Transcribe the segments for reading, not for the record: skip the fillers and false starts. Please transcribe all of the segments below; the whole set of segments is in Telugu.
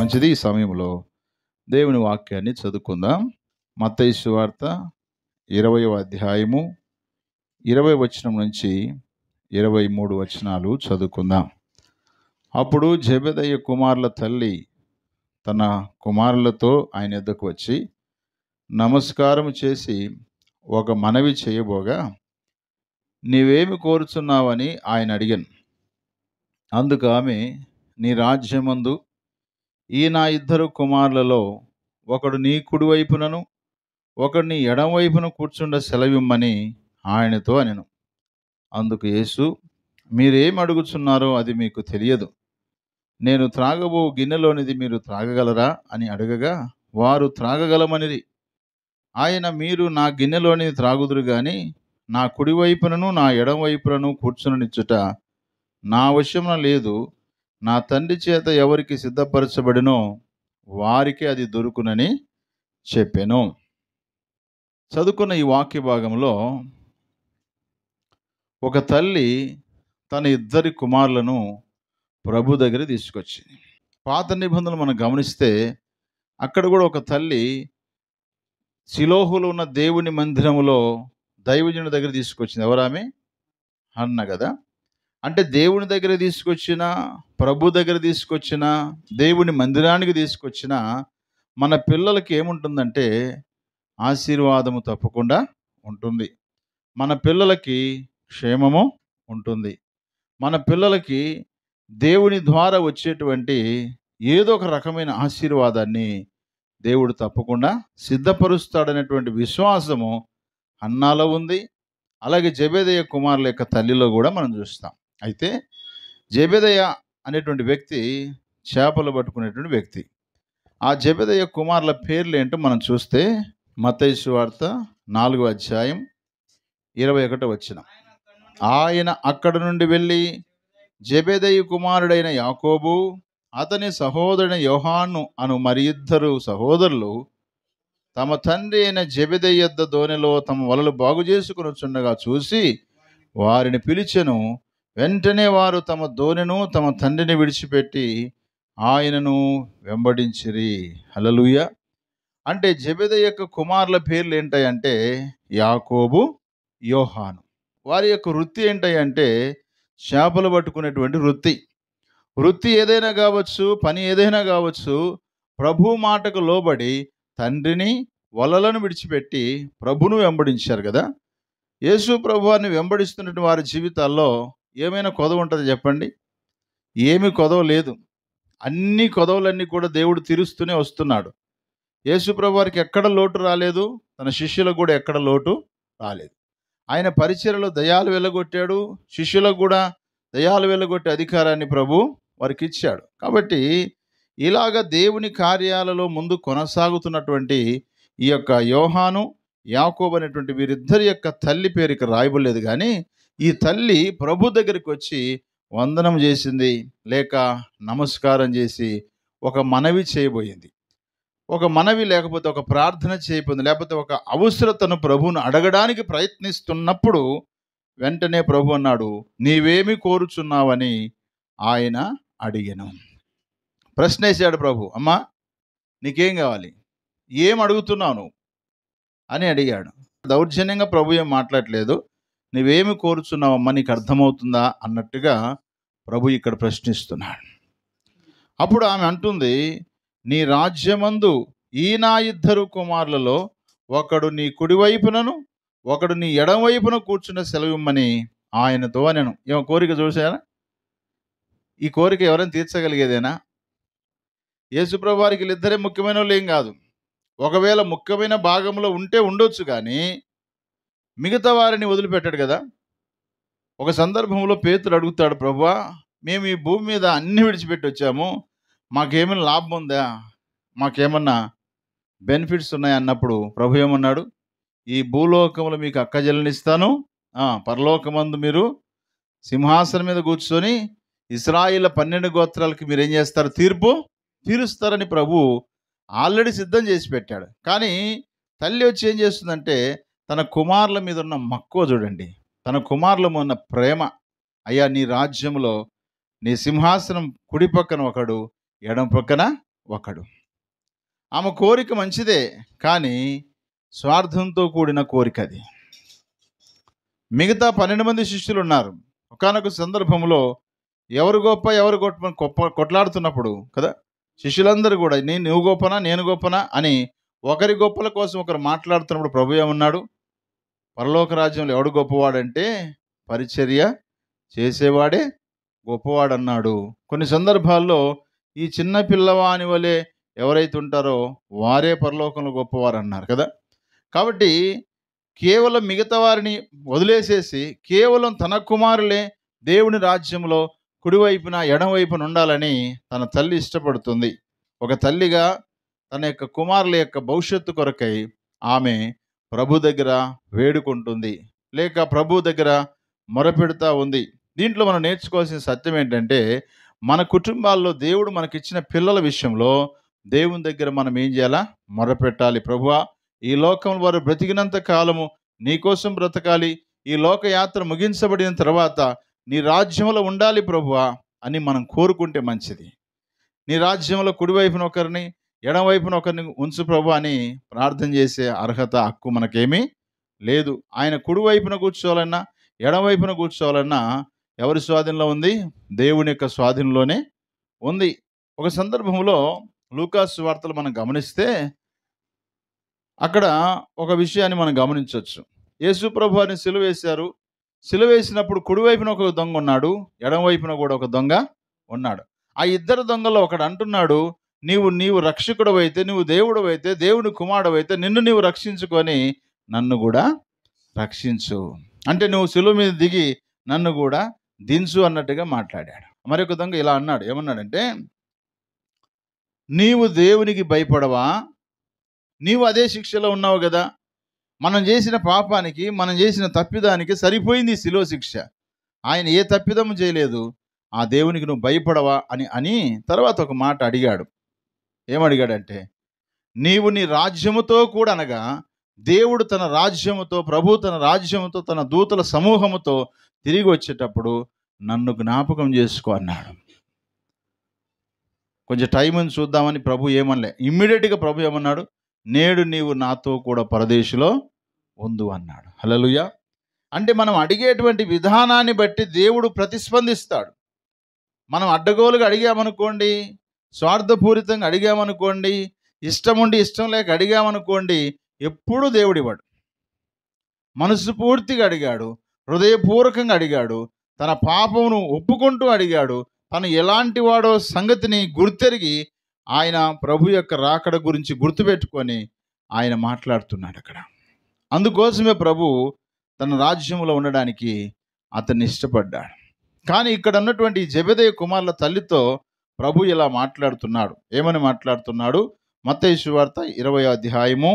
మంచిది. ఈ సమయంలో దేవుని వాక్యాన్ని చదువుకుందాం. మత్తయి సువార్త 20వ అధ్యాయము 20 వచనం నుంచి 23 వచనాలు చదువుకుందాం. అప్పుడు జెబెదయి కుమారుల తల్లి తన కుమారులతో ఆయన యొద్దకు వచ్చి నమస్కారం చేసి ఒక మనవి చేయబోగా, నీవేమి కోరుచున్నావని ఆయన అడిగాను. అందుకు ఆమె, నీ రాజ్యమందు ఈ నా ఇద్దరు కుమారులలో ఒకడు నీ కుడి వైపునను ఒకడు నీ ఎడమ వైపున కూర్చుండ సెలవిమ్మని ఆయనతో అనెను. అందుకు యేసు, మీరేం అడుగుచున్నారో అది మీకు తెలియదు. నేను త్రాగబో గిన్నెలోనిది మీరు త్రాగగలరా అని అడగగా, వారు త్రాగగలమనిరి. ఆయన, మీరు నా గిన్నెలోనిది త్రాగుదురు గాని నా కుడివైపునను నా ఎడమ వైపునను కూర్చునిచ్చుట నా వశమున లేదు. నా తండ్రి చేత ఎవరికి సిద్ధపరచబడినో వారికి అది దొరుకునని చెప్పెను. చదువుకున్న ఈ వాక్య భాగంలో ఒక తల్లి తన ఇద్దరి కుమారులను ప్రభు దగ్గర తీసుకొచ్చింది. పాత నిబంధనలు మనం గమనిస్తే అక్కడ కూడా ఒక తల్లి షిలోహులో ఉన్న దేవుని మందిరములో దైవజనుడి దగ్గర తీసుకొచ్చింది. ఎవరామె? హన్న కదా. అంటే దేవుని దగ్గర తీసుకొచ్చిన, ప్రభు దగ్గర తీసుకొచ్చిన, దేవుని మందిరానికి తీసుకొచ్చిన మన పిల్లలకి ఏముంటుందంటే ఆశీర్వాదము తప్పకుండా ఉంటుంది. మన పిల్లలకి క్షేమము ఉంటుంది. మన పిల్లలకి దేవుని ద్వారా వచ్చేటువంటి ఏదో ఒక రకమైన ఆశీర్వాదాన్ని దేవుడు తప్పకుండా సిద్ధపరుస్తాడనేటువంటి విశ్వాసము హన్నాలో ఉంది. అలాగే జెబెదయి కుమారుల యొక్క తల్లిలో కూడా మనం చూస్తాం. అయితే జెబెదయి అనేటువంటి వ్యక్తి చేపలు పట్టుకునేటువంటి వ్యక్తి. ఆ జెబెదయి కుమారుల పేర్లు ఏంటో మనం చూస్తే మత్తయి సువార్త 4వ అధ్యాయం 21వ వచనం. ఆయన అక్కడ నుండి వెళ్ళి జెబెదయి కుమారుడైన యాకోబు, అతని సహోదరుడైన యోహాను అను మరి ఇద్దరు సహోదరులు తమ తండ్రి అయిన జెబెదయి యొద్ద దోణిలో తమ వలలు బాగు చేసుకునిచుండగా చూసి వారిని పిలిచెను. వెంటనే వారు తమ దోణిను తమ తండ్రిని విడిచిపెట్టి ఆయనను వెంబడించిరి. హల్లెలూయా. అంటే జెబెదయి యొక్క కుమారుల పేర్లు ఏంటంటే యాకోబు, యోహాను. వారి యొక్క వృత్తి ఏంటంటే చేపలు పట్టుకునేటువంటి వృత్తి. వృత్తి ఏదైనా కావచ్చు, పని ఏదైనా కావచ్చు, ప్రభు మాటకు లోబడి తండ్రిని వలలను విడిచిపెట్టి ప్రభును వెంబడించారు కదా. యేసు ప్రభువాన్ని వెంబడిస్తున్నటువంటి వారి జీవితాల్లో ఏమైనా కొదవ ఉంటుంది చెప్పండి? ఏమీ కొదవ లేదు. అన్ని కొదవలన్నీ కూడా దేవుడు తీరుస్తూనే వస్తున్నాడు. యేసు ప్రభువారికి ఎక్కడ లోటు రాలేదు, తన శిష్యులకు కూడా ఎక్కడ లోటు రాలేదు. ఆయన పరిచర్యలో దయ్యాలు వెళ్ళగొట్టాడు, శిష్యులకు కూడా దయ్యాలు వెళ్ళగొట్టే అధికారాన్ని ప్రభు వారికి ఇచ్చాడు. కాబట్టి ఇలాగ దేవుని కార్యాలలో ముందు కొనసాగుతున్నటువంటి ఈ యొక్క యోహాను, యాకోబు అనేటువంటి వీరిద్దరి యొక్క తల్లి పేరుకి రాయబడలేదు. కానీ ఈ తల్లి ప్రభు దగ్గరికి వచ్చి వందనం చేసింది, లేక నమస్కారం చేసి ఒక మనవి చేయబోయింది. ఒక మనవి లేకపోతే ఒక ప్రార్థన చేయబోయింది, లేకపోతే ఒక అవసరతను ప్రభువును అడగడానికి ప్రయత్నిస్తున్నప్పుడు వెంటనే ప్రభు అన్నాడు, నీవేమి కోరుచున్నావని ఆయన అడిగాను. ప్రశ్న వేసాడు ప్రభు. అమ్మా, నీకేం కావాలి, ఏం అడుగుతున్నావు నువ్వు అని అడిగాడు. దౌర్జన్యంగా ప్రభు ఏం మాట్లాడలేదు. నువ్వేమి కోరుచున్నావమ్మా, నీకు అర్థమవుతుందా అన్నట్టుగా ప్రభు ఇక్కడ ప్రశ్నిస్తున్నాడు. అప్పుడు ఆమె అంటుంది, నీ రాజ్యమందు ఈ నా ఇద్దరు కుమారులలో ఒకడు నీ కుడివైపునను ఒకడు నీ ఎడమవైపున కూర్చున్న సెలవిమ్మని ఆయనతో అనెను. ఏమో కోరిక చూసారా? ఈ కోరిక ఎవరైనా తీర్చగలిగేదేనా? యేసుప్రభు వారికి వీళ్ళిద్దరే ముఖ్యమైన వాళ్ళు ఏం కాదు. ఒకవేళ ముఖ్యమైన భాగంలో ఉంటే ఉండొచ్చు, కానీ మిగతా వారిని వదిలిపెట్టాడు కదా. ఒక సందర్భంలో పేతురు అడుగుతాడు, ప్రభువా, మేము ఈ భూమి మీద అన్ని విడిచిపెట్టి వచ్చాము, మాకేమైనా లాభం ఉందా, మాకేమన్నా బెనిఫిట్స్ ఉన్నాయా అన్నప్పుడు ప్రభు ఏమన్నాడు, ఈ భూలోకంలో మీకు అక్కజెల్లనిస్తాను, పరలోకమందు మీరు సింహాసనం మీద కూర్చొని ఇశ్రాయేలు 12 గోత్రాలకి మీరు ఏం చేస్తారు, తీరుస్తారని ప్రభు ఆల్రెడీ సిద్ధం చేసి పెట్టాడు. కానీ తల్లి వచ్చి ఏం చేస్తుందంటే తన కుమారుల మీద ఉన్న మక్కువ చూడండి, తన కుమారుల మీద ఉన్న ప్రేమ. అయ్యా, నీ రాజ్యంలో నీ సింహాసనం కుడి పక్కన ఒకడు, ఎడమ పక్కన ఒకడు. ఆమె కోరిక మంచిదే, కానీ స్వార్థంతో కూడిన కోరిక అది. మిగతా 12 మంది శిష్యులు ఉన్నారు. ఒకానొక సందర్భంలో ఎవరు గొప్ప ఎవరు కొట్లాడుతున్నప్పుడు కదా, శిష్యులందరూ కూడా నువ్వు గొప్పనా నేను గొప్పనా అని ఒకరి గొప్పల కోసం ఒకరు మాట్లాడుతున్నప్పుడు ప్రభు ఏమన్నాడు? పరలోక రాజ్యంలో ఎవడు గొప్పవాడంటే పరిచర్య చేసేవాడే గొప్పవాడన్నాడు. కొన్ని సందర్భాల్లో ఈ చిన్న పిల్లవాని వలె ఎవరైతే ఉంటారో వారే పరలోకంలో గొప్పవారు అన్నారు కదా. కాబట్టి కేవలం మిగతా వారిని వదిలేసేసి కేవలం తన కుమారులే దేవుని రాజ్యంలో కుడివైపున ఎడమవైపున ఉండాలని తన తల్లి ఇష్టపడుతుంది. ఒక తల్లిగా తన యొక్క కుమారుల యొక్క భవిష్యత్తు కొరకై ఆమె ప్రభు దగ్గర వేడుకుంటుంది, లేక ప్రభు దగ్గర మొరపెడుతూ ఉంది. దీంట్లో మనం నేర్చుకోవాల్సిన సత్యం ఏంటంటే, మన కుటుంబాల్లో దేవుడు మనకిచ్చిన పిల్లల విషయంలో దేవుని దగ్గర మనం ఏం చేయాలా? మొరపెట్టాలి. ప్రభువా, ఈ లోకం వారు బ్రతికినంత కాలము నీకోసం బ్రతకాలి, ఈ లోకయాత్ర ముగించబడిన తర్వాత నీ రాజ్యంలో ఉండాలి ప్రభువా అని మనం కోరుకుంటే మంచిది. నీ రాజ్యంలో కుడివైపున ఒకరిని ఎడమవైపున ఒకరిని ఉంచు ప్రభు అని ప్రార్థన చేసే అర్హత, హక్కు మనకేమీ లేదు. ఆయన కుడివైపున కూర్చోవాలన్నా ఎడమవైపున కూర్చోవాలన్నా ఎవరి స్వాధీనంలో ఉంది? దేవుని యొక్క స్వాధీనంలోనే ఉంది. ఒక సందర్భంలో లూకాసు వార్తలు మనం గమనిస్తే అక్కడ ఒక విషయాన్ని మనం గమనించవచ్చు. యేసు ప్రభువుని సిలువ వేశారు. సిలువ వేసినప్పుడు కుడివైపున ఒక దొంగ ఉన్నాడు, ఎడమవైపున కూడా ఒక దొంగ ఉన్నాడు. ఆ ఇద్దరు దొంగల్లో ఒకడు అంటున్నాడు, నీవు రక్షకుడు అయితే, నువ్వు దేవుడు అయితే, దేవుని కుమారుడు అయితే నిన్ను నీవు రక్షించుకొని నన్ను కూడా రక్షించు, అంటే నువ్వు సిలువ మీద దిగి నన్ను కూడా దించు అన్నట్టుగా మాట్లాడాడు. మరొక దొంగ ఇలా అన్నాడు, ఏమన్నాడంటే, నీవు దేవునికి భయపడవా? నీవు అదే శిక్షలో ఉన్నావు కదా, మనం చేసిన పాపానికి మనం చేసిన తప్పిదానికి సరిపోయింది శిలువ శిక్ష. ఆయన ఏ తప్పిదము చేయలేదు, ఆ దేవునికి నువ్వు భయపడవా అని తర్వాత ఒక మాట అడిగాడు. ఏమడిగాడంటే, నీవు నీ రాజ్యముతో కూడా అనగా దేవుడు తన రాజ్యముతో, ప్రభు తన రాజ్యముతో, తన దూతల సమూహముతో తిరిగి వచ్చేటప్పుడు నన్ను జ్ఞాపకం చేసుకో అన్నాడు. కొంచెం టైం అని చూద్దామని ప్రభు ఏమనలే, ఇమ్మీడియట్గా ప్రభు ఏమన్నాడు? నేడు నీవు నాతో కూడా పరదేశులో ఉండు అన్నాడు. హల్లెలూయా. అంటే మనం అడిగేటువంటి విధానాన్ని బట్టి దేవుడు ప్రతిస్పందిస్తాడు. మనం అడ్డగోలుగా అడిగామనుకోండి, స్వార్థపూరితంగా అడిగామనుకోండి, ఇష్టం ఉండి ఇష్టం లేక అడిగామనుకోండి, ఎప్పుడూ దేవుడు ఇవ్వడు. మనసు పూర్తిగా అడిగాడు, హృదయపూర్వకంగా అడిగాడు, తన పాపమును ఒప్పుకుంటూ అడిగాడు, తను ఎలాంటి వాడో సంగతిని గుర్తెరిగి ఆయన ప్రభు యొక్క రాకడ గురించి గుర్తుపెట్టుకొని ఆయన మాట్లాడుతున్నాడు అక్కడ. అందుకోసమే ప్రభు తన రాజ్యంలో ఉండడానికి అతన్ని ఇష్టపడ్డాడు. కానీ ఇక్కడ ఉన్నటువంటి జెబెదయి కుమారుల తల్లితో ప్రభు ఇలా మాట్లాడుతున్నాడు. ఏమని మాట్లాడుతున్నాడు? మత్తయి సువార్త 20వ అధ్యాయము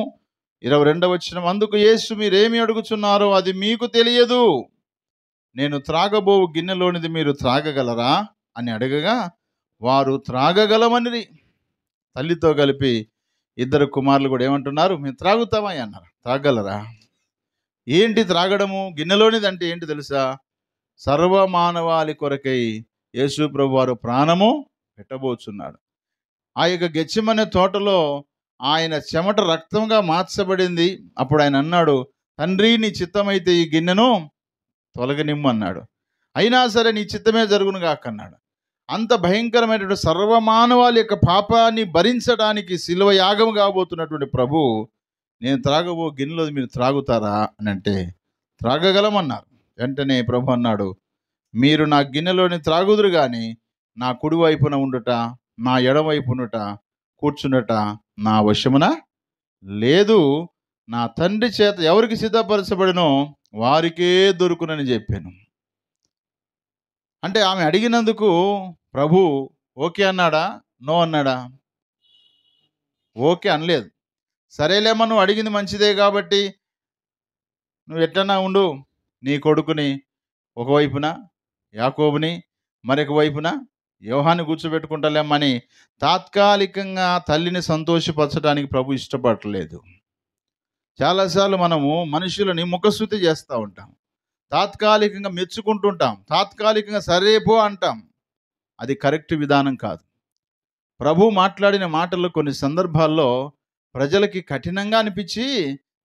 22వ వచనం. అందుకు యేసు, మీరేమి అడుగుచున్నారో అది మీకు తెలియదు, నేను త్రాగబోవు గిన్నెలోనిది మీరు త్రాగగలరా అని అడగగా వారు త్రాగగలమని తల్లితో కలిపి ఇద్దరు కుమారులు కూడా ఏమంటున్నారు? మేము త్రాగుతామా అన్నారు. త్రాగలరా? ఏంటి త్రాగడము? గిన్నెలోనిది అంటే ఏంటి తెలుసా? సర్వమానవాళి కొరకై యేసు ప్రభు వారు ప్రాణము పెట్టబోచున్నాడు. ఆ యొక్క గెత్సెమనే తోటలో ఆయన చెమట రక్తంగా మార్చబడింది. అప్పుడు ఆయన అన్నాడు, తండ్రి నీ చిత్తమైతే ఈ గిన్నెను తొలగనిమ్ము అన్నాడు. అయినా సరే నీ చిత్తమే జరుగును గాక అన్నాడు. అంత భయంకరమైనటువంటి సర్వమానవాళి యొక్క పాపాన్ని భరించడానికి శిలువ యాగం కాబోతున్నటువంటి ప్రభు, నేను త్రాగబో గిన్నెలో మీరు త్రాగుతారా అని అంటే త్రాగగలమన్నారు. వెంటనే ప్రభు అన్నాడు, మీరు నా గిన్నెలోని త్రాగుదురు కానీ నా కుడివైపున ఉండుట, నా ఎడమవైపునుట కూర్చున్నట నా వశమున లేదు. నా తండ్రి చేత ఎవరికి సిద్ధపరచబడినో వారికే దొరుకునని చెప్పాను. అంటే ఆమె అడిగినందుకు ప్రభు ఓకే అన్నాడా? నో అన్నాడా? ఓకే అనలేదు. సరేలేమ్మా, నువ్వు అడిగింది మంచిదే కాబట్టి నువ్వు ఎట్టన్నా ఉండు, నీ కొడుకుని ఒకవైపున యాకోబుని మరొక వైపున యోహాన్ని కూర్చోబెట్టుకుంటాలేమని తాత్కాలికంగా తల్లిని సంతోషపరచడానికి ప్రభు ఇష్టపడలేదు. చాలాసార్లు మనము మనుషులని ముఖస్తుతి చేస్తూ ఉంటాం, తాత్కాలికంగా మెచ్చుకుంటుంటాం, తాత్కాలికంగా సరేపో అంటాం. అది కరెక్ట్ విధానం కాదు. ప్రభు మాట్లాడిన మాటలు కొన్ని సందర్భాల్లో ప్రజలకి కఠినంగా అనిపించి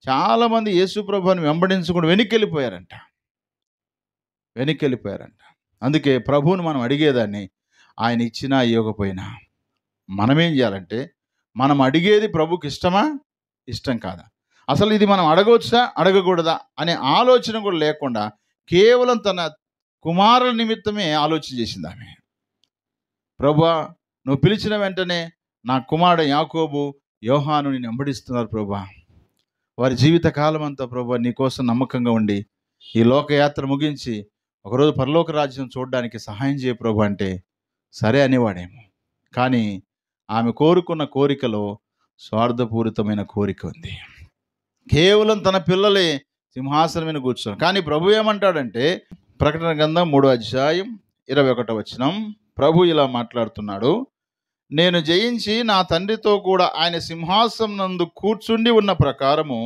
చాలామంది యేసు ప్రభువుని వెంబడించకుండా వెనక్కి వెళ్ళిపోయారంట. అందుకే ప్రభువుని మనం అడిగేదాన్ని ఆయన ఇచ్చినా ఇవ్వకపోయినా మనమేం చేయాలంటే, మనం అడిగేది ప్రభుకి ఇష్టమా, ఇష్టం కాదా, అసలు ఇది మనం అడగవచ్చా అడగకూడదా అనే ఆలోచన కూడా లేకుండా కేవలం తన కుమారుల నిమిత్తమే ఆలోచన చేసింది ఆమె. ప్రభువా, నువ్వు పిలిచిన వెంటనే నా కుమారుడు యాకోబు, యోహాను నిన్ను వెంబడిస్తున్నారు ప్రభువా. వారి జీవిత కాలం అంతా ప్రభువా నీ కోసం నమ్మకంగా ఉండి ఈ లోకయాత్ర ముగించి ఒకరోజు పరలోక రాజ్యం చూడడానికి సహాయం చేయ ప్రభు అంటే సరే అనేవాడేమో. కానీ ఆమె కోరుకున్న కోరికలో స్వార్థపూరితమైన కోరిక ఉంది. కేవలం తన పిల్లలే సింహాసనం మీద కూర్చోను. కానీ ప్రభు ఏమంటాడంటే, ప్రకటన గ్రంథం 3:21 ప్రభు ఇలా మాట్లాడుతున్నాడు. నేను జయించి నా తండ్రితో కూడా ఆయన సింహాసనం నందు కూర్చుండి ఉన్న ప్రకారము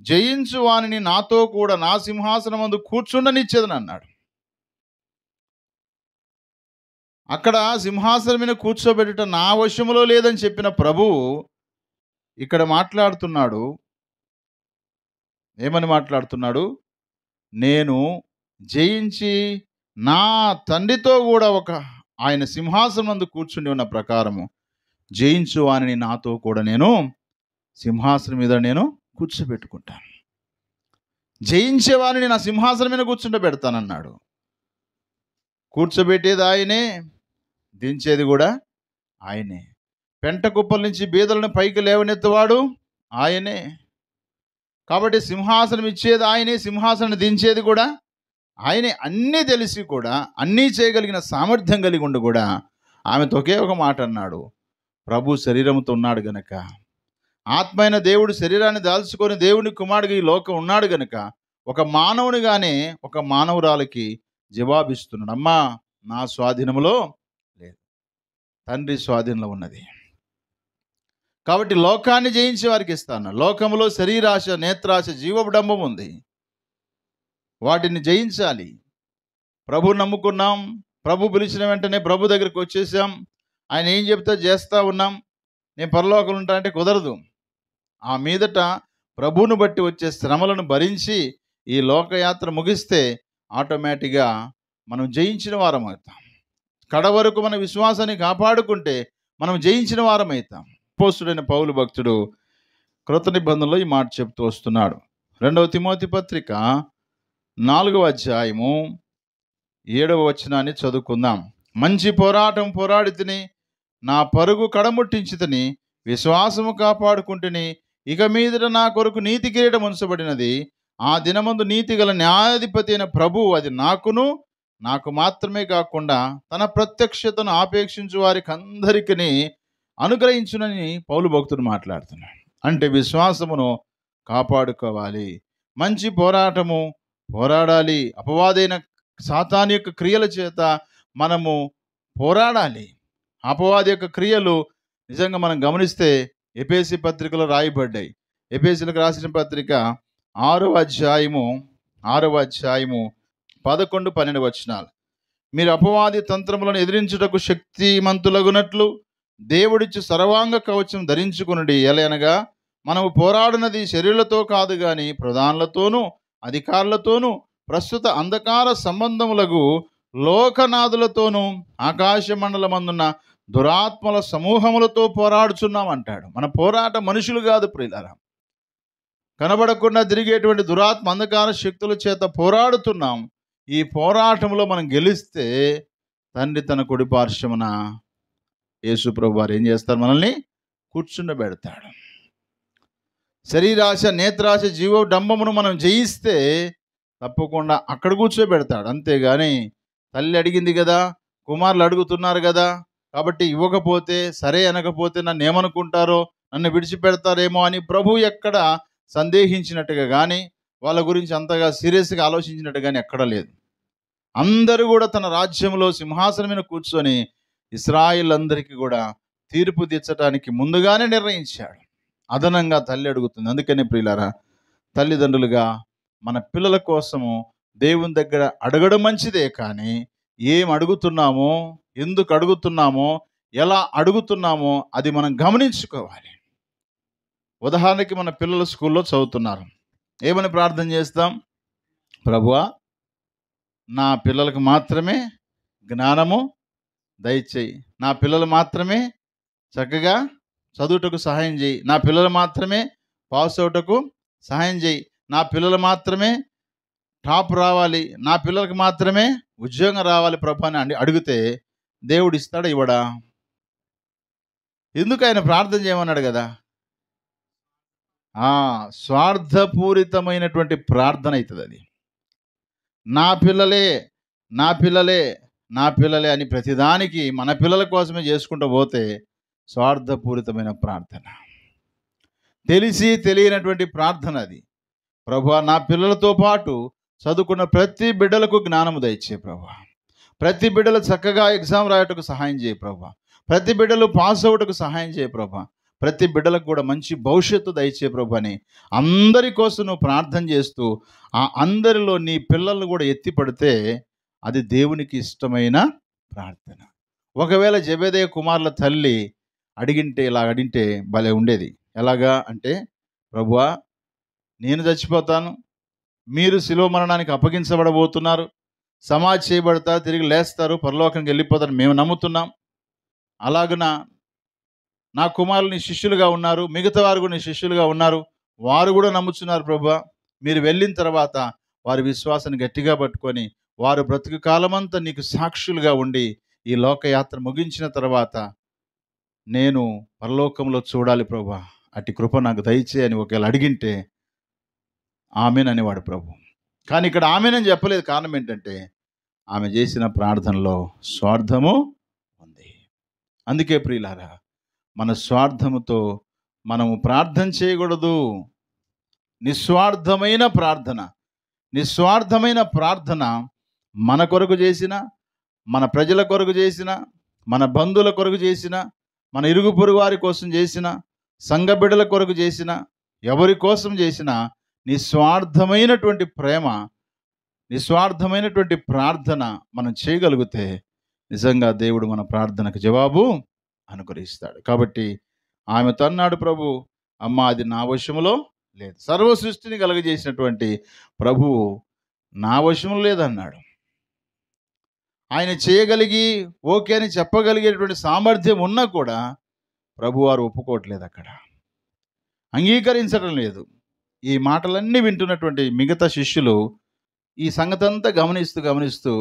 జయించు వానిని నాతో కూడా నా సింహాసనం నందు కూర్చుండనిచ్చేదని అన్నాడు. అక్కడ సింహాసనం మీద కూర్చోబెట్టుట నా వశములో లేదని చెప్పిన ప్రభువు ఇక్కడ మాట్లాడుతున్నాడు. ఏమని మాట్లాడుతున్నాడు? నేను జయించి నా తండ్రితో కూడా ఆయన సింహాసనం నందు కూర్చుని ఉన్న ప్రకారము జయించు వానిని నాతో కూడా నేను సింహాసనం మీద నేను కూర్చోబెట్టుకుంటాను. జయించే వారిని నా సింహాసనం మీద కూర్చుండబెడతానన్నాడు. కూర్చోబెట్టేది ఆయనే, దించేది కూడా ఆయనే. పెంట కుప్పల నుంచి బీదలను పైకి లేవనెత్తవాడు ఆయనే. కాబట్టి సింహాసనం ఇచ్చేది ఆయనే, సింహాసనం దించేది కూడా ఆయనే. అన్నీ తెలిసి కూడా, అన్నీ చేయగలిగిన సామర్థ్యం కలిగి ఉండి కూడా ఆమెతో ఒకే ఒక మాట అన్నాడు. ప్రభు శరీరంతో ఉన్నాడు గనక, ఆత్మ అయిన దేవుడు శరీరాన్ని దాల్చుకొని దేవుని కుమారుడిగా ఈ లోకం ఉన్నాడు గనక ఒక మానవునిగానే ఒక మానవురాలకి జవాబిస్తున్నాడు. అమ్మా, నా స్వాధీనంలో లేదు, తండ్రి స్వాధీనంలో ఉన్నది. కాబట్టి లోకాన్ని జయించే వారికి ఇస్తాను. లోకంలో శరీరాశ, నేత్రాశ, జీవడంబం ఉంది. వాటిని జయించాలి. ప్రభు నమ్ముకున్నాం, ప్రభు పిలిచిన వెంటనే ప్రభు దగ్గరికి వచ్చేసాం, ఆయన ఏం చెప్తే చేస్తూ ఉన్నాం. నేను పరలోకం ఉంటా అంటే కుదరదు. ఆ మీదట ప్రభువును బట్టి వచ్చే శ్రమలను భరించి ఈ లోకయాత్ర ముగిస్తే ఆటోమేటిక్గా మనం జయించిన వారం అవుతాం. కడ వరకు మన విశ్వాసాన్ని కాపాడుకుంటే మనం జయించిన వారం అవుతాం. అపోస్తుడైన పౌలు భక్తుడు క్రొత్త నిబంధనలో ఈ మాట చెప్తూ వస్తున్నాడు. 2 తిమోతి పత్రిక 4:7 చదువుకుందాం. మంచి పోరాటం పోరాడి తిని, నా పరుగు కడముట్టించి తిని, విశ్వాసము కాపాడుకుంటుని, ఇక మీదట నా కొరకు నీతి కిరీటం ఉంచబడినది. ఆ దినమందు నీతి గల న్యాయాధిపతి అయిన ప్రభువు అది నాకు మాత్రమే కాకుండా తన ప్రత్యక్షతను ఆపేక్షించు వారికి అందరికీ అనుగ్రహించునని పౌలు భక్తుడు మాట్లాడుతున్నాడు. అంటే విశ్వాసమును కాపాడుకోవాలి, మంచి పోరాటము పోరాడాలి, అపవాదైన సాతాను యొక్క క్రియల చేత మనము పోరాడాలి. అపవాది యొక్క క్రియలు నిజంగా మనం గమనిస్తే ఎఫెసీ పత్రికలో రాయబడ్డాయి. ఎఫెసీలకు రాసిన పత్రిక 6:11-12 మీరు అపవాది తంత్రములను ఎదిరించుటకు శక్తిమంతులగునట్లు దేవుడిచ్చు సర్వాంగ కవచం ధరించుకునుడి. ఎలయనగా మనము పోరాడినది శరీరులతో కాదు గాని ప్రధానులతోనూ అధికారులతోనూ ప్రస్తుత అంధకార సంబంధములకు లోకనాథులతోనూ ఆకాశ మండలమందున్న దురాత్మల సమూహములతో పోరాడుచున్నాం అంటాడు. మన పోరాట మనుషులు కాదు ప్రియులారా, కనబడకుండా తిరిగేటువంటి దురాత్మ అంధకార శక్తుల చేత పోరాడుతున్నాం. ఈ పోరాటంలో మనం గెలిస్తే తండ్రి తన కుడి పార్శ్వమున యేసు ప్రభు వారు ఏం చేస్తారు? మనల్ని కూర్చుండబెడతాడు. శరీరాశ, నేత్రాశ, జీవ డంబమును మనం జయిస్తే తప్పకుండా అక్కడ కూర్చోబెడతాడు. అంతేగాని తల్లి అడిగింది కదా, కుమారులు అడుగుతున్నారు కదా, కాబట్టి ఇవ్వకపోతే, సరే అనకపోతే నన్ను ఏమనుకుంటారో, నన్ను విడిచిపెడతారేమో అని ప్రభు ఎక్కడ సందేహించినట్టుగా కానీ వాళ్ళ గురించి అంతగా సీరియస్గా ఆలోచించినట్టు కానీ ఎక్కడ లేదు. అందరూ కూడా తన రాజ్యంలో సింహాసనం మీద కూర్చొని ఇశ్రాయేల్ అందరికీ కూడా తీర్పు తీర్చడానికి ముందుగానే నిర్ణయించాడు. అదనంగా తల్లి అడుగుతుంది. అందుకనే ప్రియులారా, తల్లిదండ్రులుగా మన పిల్లల కోసము దేవుని దగ్గర అడగడం మంచిదే, కానీ ఏం అడుగుతున్నామో, ఎందుకు అడుగుతున్నామో, ఎలా అడుగుతున్నామో అది మనం గమనించుకోవాలి. ఉదాహరణకి మన పిల్లలు స్కూల్లో చదువుతున్నారు. ఏమని ప్రార్థన చేస్తాం? ప్రభువా, నా పిల్లలకు మాత్రమే జ్ఞానము దయచేయి. నా పిల్లలు మాత్రమే చక్కగా చదువుటకు సహాయం చేయి. నా పిల్లలు మాత్రమే పాస్ అవుటకు సహాయం చేయి. నా పిల్లలు మాత్రమే టాప్ రావాలి. నా పిల్లలకు మాత్రమే ఉద్యోగం రావాలి ప్రభు అని అడిగితే దేవుడు ఇస్తాడా? ఇవ్వడా? ఎందుకు? ఆయన ప్రార్థన చేయమన్నాడు కదా. స్వార్థపూరితమైనటువంటి ప్రార్థన అవుతుంది అది. నా పిల్లలే, నా పిల్లలే, నా పిల్లలే అని ప్రతిదానికి మన పిల్లల కోసమే చేసుకుంటూ పోతే స్వార్థపూరితమైన ప్రార్థన, తెలిసి తెలియనటువంటి ప్రార్థన అది. ప్రభువా, నా పిల్లలతో పాటు చదువుకున్న ప్రతి బిడ్డలకు జ్ఞానము దయచే ప్రభువా. ప్రతి బిడ్డలు చక్కగా ఎగ్జామ్ రాయటకు సహాయం చేయ ప్రభువా. ప్రతి బిడ్డలు పాస్ అవుటకు సహాయం చేయ ప్రభువా. ప్రతి బిడ్డలకు కూడా మంచి భవిష్యత్తు దయచే ప్రభు అని అందరి కోసం నువ్వు ప్రార్థన చేస్తూ ఆ అందరిలో నీ పిల్లలను కూడా ఎత్తి పడితే అది దేవునికి ఇష్టమైన ప్రార్థన. ఒకవేళ జెబెదయి కుమారుల తల్లి ఇలా అడిగితే భలే ఉండేది. ఎలాగా అంటే, ప్రభువా, నేను చచ్చిపోతాను, మీరు శిలువ మరణానికి అప్పగించబడబోతున్నారు, సమాధి చేయబడతారు, తిరిగి లేస్తారు, పరలోకానికి వెళ్ళిపోతారు మేము నమ్ముతున్నాం. అలాగున నా కుమారులు నీ శిష్యులుగా ఉన్నారు, మిగతా వారు కూడా నీ శిష్యులుగా ఉన్నారు, వారు కూడా నమ్ముచున్నారు ప్రభువా. మీరు వెళ్ళిన తర్వాత వారి విశ్వాసాన్ని గట్టిగా పట్టుకొని వారు బ్రతుకు కాలమంతా నీకు సాక్షులుగా ఉండి ఈ లోకయాత్ర ముగించిన తర్వాత నేను పరలోకంలో చూడాలి ప్రభువా, అట్టి కృప నాకు దయచేయని ఒకవేళ అడిగింటే ఆమెన్ అనేవాడు ప్రభు. కానీ ఇక్కడ ఆమెనని చెప్పలేదు. కారణం ఏంటంటే ఆమె చేసిన ప్రార్థనలో స్వార్థము ఉంది. అందుకే ప్రియులారా, మన స్వార్థముతో మనము ప్రార్థన చేయకూడదు. నిస్వార్థమైన ప్రార్థన, నిస్వార్థమైన ప్రార్థన మన కొరకు చేసిన, మన ప్రజల కొరకు చేసిన, మన బంధువుల కొరకు చేసిన, మన ఇరుగు పొరుగు వారి కోసం చేసిన, సంఘ బిడ్డల కొరకు చేసిన, ఎవరి కోసం చేసిన నిస్వార్థమైనటువంటి ప్రేమ, నిస్వార్థమైనటువంటి ప్రార్థన మనం చేయగలిగితే నిజంగా దేవుడు మన ప్రార్థనకు జవాబు అనుగ్రహిస్తాడు. కాబట్టి ఆమె తన్నాడు, ప్రభు అమ్మ అది నా వశములో లేదు. సర్వ సృష్టిని కలుగజేసినటువంటి ప్రభువు నా వశంలో లేదన్నాడు. ఆయన చేయగలిగి ఓకే అని చెప్పగలిగేటువంటి సామర్థ్యం ఉన్నా కూడా ప్రభువారు ఒప్పుకోవట్లేదు, అక్కడ అంగీకరించడం లేదు. ఈ మాటలన్నీ వింటున్నటువంటి మిగతా శిష్యులు ఈ సంగతి అంతా గమనిస్తూ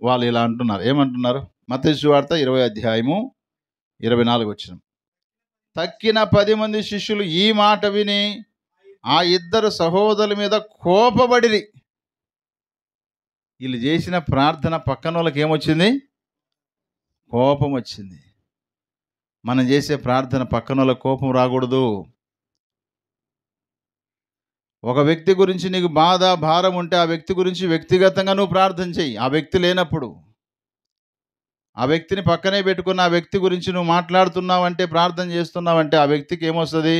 వాళ్ళు ఇలా అంటున్నారు. ఏమంటున్నారు? మత్తయి సువార్త 20:24 తక్కిన 10 మంది శిష్యులు ఈ మాట విని ఆ ఇద్దరు సహోదరుల మీద కోపపడిరి. వీళ్ళు చేసిన ప్రార్థన పక్కన వాళ్ళకి ఏమొచ్చింది? కోపం వచ్చింది. మనం చేసే ప్రార్థన పక్కన వాళ్ళకి కోపం రాకూడదు. ఒక వ్యక్తి గురించి నీకు బాధ, భారం ఉంటే ఆ వ్యక్తి గురించి వ్యక్తిగతంగా నువ్వు ప్రార్థన చెయ్యి. ఆ వ్యక్తి లేనప్పుడు ఆ వ్యక్తిని పక్కనే పెట్టుకున్న ఆ వ్యక్తి గురించి నువ్వు మాట్లాడుతున్నావంటే, ప్రార్థన చేస్తున్నావంటే ఆ వ్యక్తికి ఏమొస్తుంది?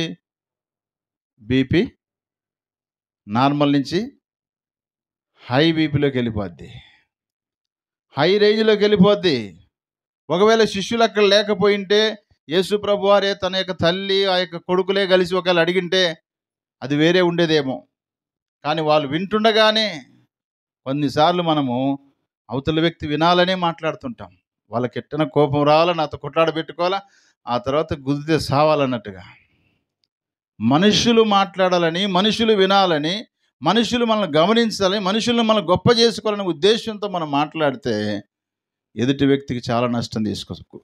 బీపీ నార్మల్ నుంచి హై బీపీలోకి వెళ్ళిపోద్ది, హై రేంజ్లోకి వెళ్ళిపోద్ది. ఒకవేళ శిష్యులు అక్కడ లేకపోయింటే, యేసు ప్రభు వారే తన యొక్క తల్లి, ఆ యొక్క కొడుకులే కలిసి ఒకవేళ అడిగింటే అది వేరే ఉండేదేమో. కానీ వాళ్ళు వింటుండగానే కొన్నిసార్లు మనము అవతల వ్యక్తి వినాలనే మాట్లాడుతుంటాం. వాళ్ళకి ఎట్టన కోపం రావాలా, నాతో కొట్లాడ పెట్టుకోవాలా, ఆ తర్వాత గుద్దితే సావాలన్నట్టుగా. మనుషులు మాట్లాడాలని, మనుషులు వినాలని, మనుషులు మనల్ని గమనించాలని, మనుషులను మనం గొప్ప చేసుకోవాలనే ఉద్దేశంతో మనం మాట్లాడితే ఎదుటి వ్యక్తికి చాలా నష్టం తీసుకో.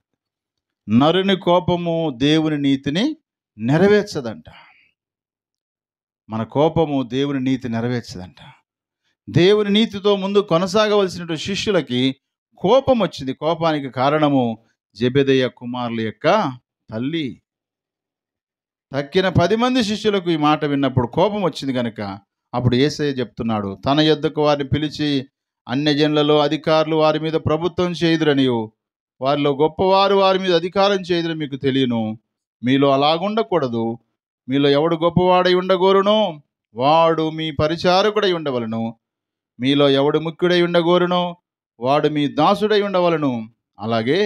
నరుని కోపము దేవుని నీతిని నెరవేర్చదంట. మన కోపము దేవుని నీతి నెరవేర్చదంట. దేవుని నీతితో ముందు కొనసాగవలసినటువంటి శిష్యులకి కోపం వచ్చింది. కోపానికి కారణము జెబెదయి కుమారుల యొక్క తల్లి. తక్కిన 10 మంది శిష్యులకు ఈ మాట విన్నప్పుడు కోపం వచ్చింది కనుక అప్పుడు యేసయ్య చెప్తున్నాడు, తన యొద్దకు వారిని పిలిచి, అన్యజనులలో అధికారులు వారి మీద ప్రభుత్వం చేయుదురనియు, వారిలో గొప్పవారు వారి మీద అధికారం చేయుదురని మీకు తెలియను. మీలో అలాగుండకూడదు. మీలో ఎవడు గొప్పవాడై ఉండగోరునో వాడు మీ పరిచారకుడై ఉండవలను. మీలో ఎవడు ముఖ్యుడై ఉండగోరునో వాడు మీ దాసుడై ఉండవలను. అలాగే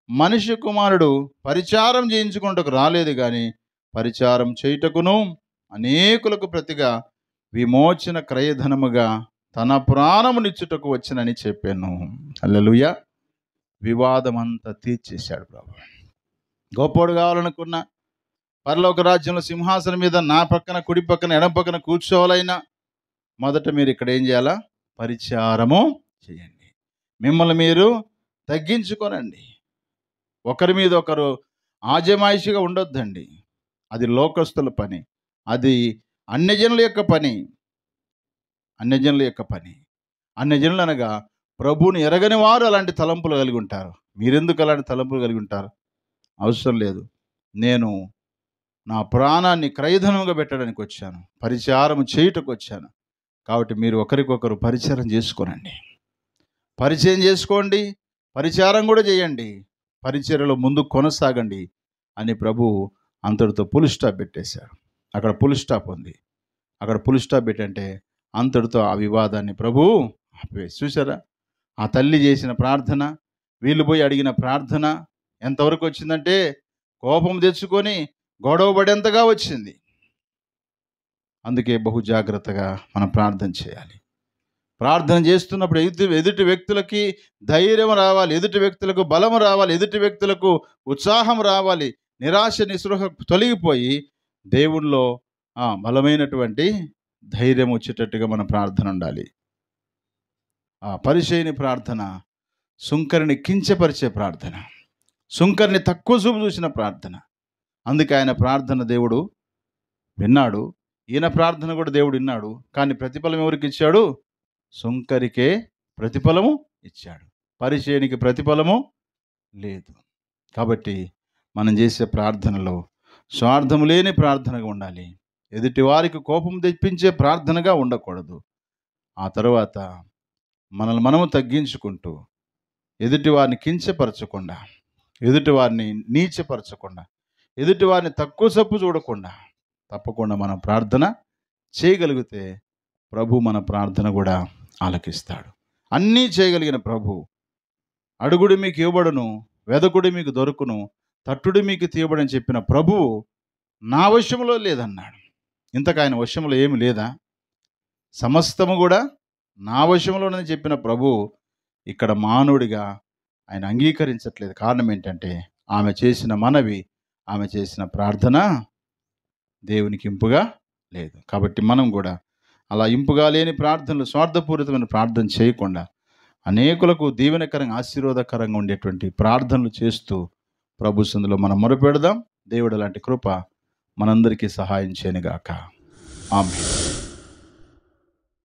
మనిషి కుమారుడు పరిచారం చేయించుకుంటకు రాలేదు కానీ పరిచారం చేయుటకును అనేకులకు ప్రతిగా విమోచన క్రయధనముగా తన ప్రాణమునిచ్చుటకు వచ్చినని చెప్పాను. హల్లెలూయా. వివాదం అంతా తీర్చేశాడు ప్రభు. గొప్పోడు కావాలనుకున్న, పరలోక రాజ్యంలో సింహాసనం మీద నా పక్కన కుడి పక్కన ఎడం పక్కన కూర్చోవాలైనా మొదట మీరు ఇక్కడ ఏం చేయాలా? పరిచారము చేయండి. మిమ్మల్ని మీరు తగ్గించుకోనండి. ఒకరి మీద ఒకరు ఆజమాయిషిగా ఉండొద్దండి. అది లోకస్తుల పని, అది అన్యజనుల యొక్క పని. అన్యజనుల యొక్క పని, అన్యజనులు అనగా ప్రభువుని ఎరగని వారు అలాంటి తలంపులు కలిగి ఉంటారు. మీరెందుకు అలాంటి తలంపులు కలిగి ఉంటారు? అవసరం లేదు. నేను నా ప్రాణాన్ని క్రయధనంగా పెట్టడానికి వచ్చాను, పరిచారం చేయుటకు వచ్చాను. కాబట్టి మీరు ఒకరికొకరు పరిచారం చేసుకోనండి. పరిచయం చేసుకోండి, పరిచారం కూడా చేయండి, పరిచర్యలో ముందు కొనసాగండి అని ప్రభు అంతటితో పుల్ స్టాప్ పెట్టేశారు. అక్కడ పుల్ స్టాప్ ఉంది. అక్కడ పుల్ స్టాప్ పెట్టంటే అంతటితో ఆ వివాదాన్ని ప్రభు ఆపేసి. చూసారా, ఆ తల్లి చేసిన ప్రార్థన, వీళ్ళు పోయి అడిగిన ప్రార్థన ఎంతవరకు వచ్చిందంటే కోపం తెచ్చుకొని గొడవ పడేంతగా వచ్చింది. అందుకే బహు జాగ్రత్తగా మనం ప్రార్థన చేయాలి. ప్రార్థన చేస్తున్నప్పుడు ఎదుటి వ్యక్తులకి ధైర్యం రావాలి, ఎదుటి వ్యక్తులకు బలం రావాలి, ఎదుటి వ్యక్తులకు ఉత్సాహం రావాలి. నిరాశ నిస్పృహ తొలగిపోయి దేవుళ్ళో బలమైనటువంటి ధైర్యం వచ్చేటట్టుగా మన ప్రార్థన ఉండాలి. ఆ పరిచయని ప్రార్థన సుంకరిని కించపరిచే ప్రార్థన, సుంకరిని తక్కువ చూపు చూసిన ప్రార్థన. అందుకే ఆయన ప్రార్థన దేవుడు విన్నాడు, ఈయన ప్రార్థన కూడా దేవుడు విన్నాడు. కానీ ప్రతిఫలం ఎవరికి ఇచ్చాడు? సుంకరికే ప్రతిఫలము ఇచ్చాడు, పరిచయనికి ప్రతిఫలము లేదు. కాబట్టి మనం చేసే ప్రార్థనలో స్వార్థం లేని ప్రార్థనగా ఉండాలి. ఎదుటి వారికి కోపం తెప్పించే ప్రార్థనగా ఉండకూడదు. ఆ తర్వాత మనల్ని మనము తగ్గించుకుంటూ ఎదుటి వారిని కించపరచకుండా, ఎదుటి వారిని నీచపరచకుండా, ఎదుటి వారిని తక్కువ సప్పు చూడకుండా తప్పకుండా మనం ప్రార్థన చేయగలిగితే ప్రభు మన ప్రార్థన కూడా ఆలకిస్తాడు. అన్నీ చేయగలిగిన ప్రభు, అడుగుడు మీకు ఇవ్వబడును, వెదకుడు మీకు దొరుకును, తట్టుడు మీకు తీయబడని చెప్పిన ప్రభువు నా వశంలో లేదన్నాడు. ఇంతకు ఆయన వశంలో ఏమి లేదా? సమస్తము కూడా నా వశంలోనని చెప్పిన ప్రభు ఇక్కడ మానవుడిగా ఆయన అంగీకరించట్లేదు. కారణం ఏంటంటే ఆమె చేసిన మనవి, ఆమె చేసిన ప్రార్థన దేవునికి ఇంపుగా లేదు. కాబట్టి మనం కూడా అలా ఇంపుగా లేని ప్రార్థనలు, స్వార్థపూరితమైన ప్రార్థన చేయకుండా అనేకులకు దీవెనకరంగా ఆశీర్వాదకరంగా ఉండేటువంటి ప్రార్థనలు చేస్తూ ప్రభు సన్నిధిలో మనం మొరపెడదాం. దేవుడు అలాంటి కృప మనందరికీ సహాయం చేయనుగాక. ఆమేన్.